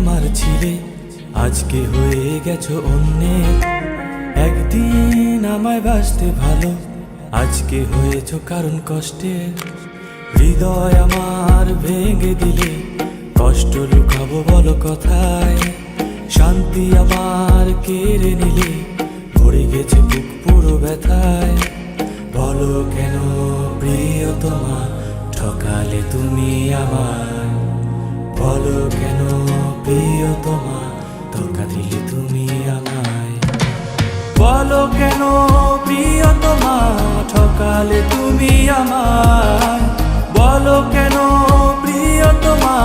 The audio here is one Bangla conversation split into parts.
আমার ছিলে, আজকে হয়ে গেছো অন্যের। একদিন আমায় বাসতে ভালো, আজকে হয়েছো কারণ কষ্টের। হৃদয় আমার ভেঙে দিলে, কষ্ট লুকাবো বলো কথায়। শান্তি আমার কেড়ে নিলে, ভরে গেছে বুক পুরো ব্যথায়। বলো কেন প্রিয়তমা ঠকালে তুমি আমায়? বলো কেন প্রিয়তমা ধোঁকা দিলে তুমি আমায়? বলো কেন প্রিয়তমা ঠকালে তুমি আমায়? বলো কেন প্রিয়তমা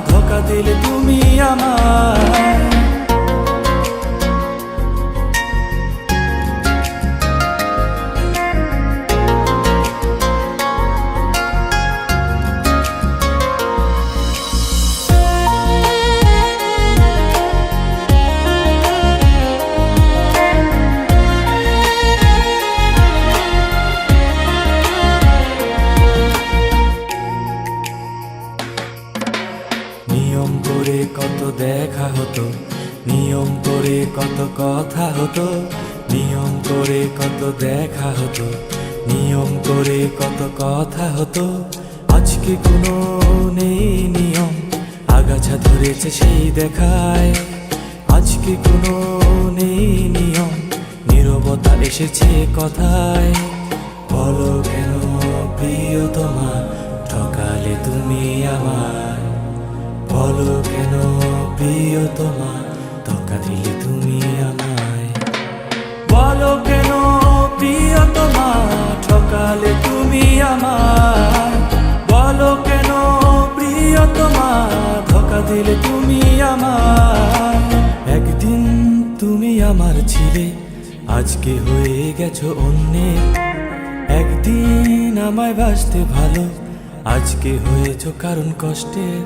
ধোঁকা দিলে তুমি আমায়? নিয়ম করে কত দেখা হতো, নিয়ম করে কত কথা হতো। নিয়ম করে কত দেখা হতো, নিয়ম করে কত কথা হতো। আজকে কোনো নেই নিয়ম, আগাছা ধরেছে সেই দেখায়। আজকে কোনো নেই নিয়ম, নীরবতা এসেছে কথায়। বলো কেন প্রিয়তমা ঠকালে তুমি আমায়? বলো কেন প্রিয়তমা ধোঁকা দিলে তুমি আমায়? বলো কেন প্রিয়তমা ঠকালে তুমি আমায়? বলো কেন প্রিয়তমা ধোঁকা দিলে তুমি আমায়? একদিন তুমি আমার ছিলে, আজকে হয়ে গেছো অন্যের। একদিন আমায় বাসতে ভালো, আজকে হয়েছো কারণ কষ্টের।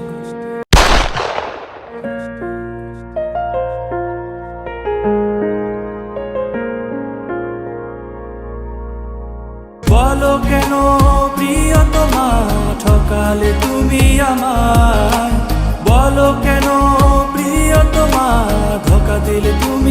বলো কেন প্রিয়তমা ঠকালে তুমি আমায়? বলো কেন প্রিয়তমা ধোঁকা দিলে তুমি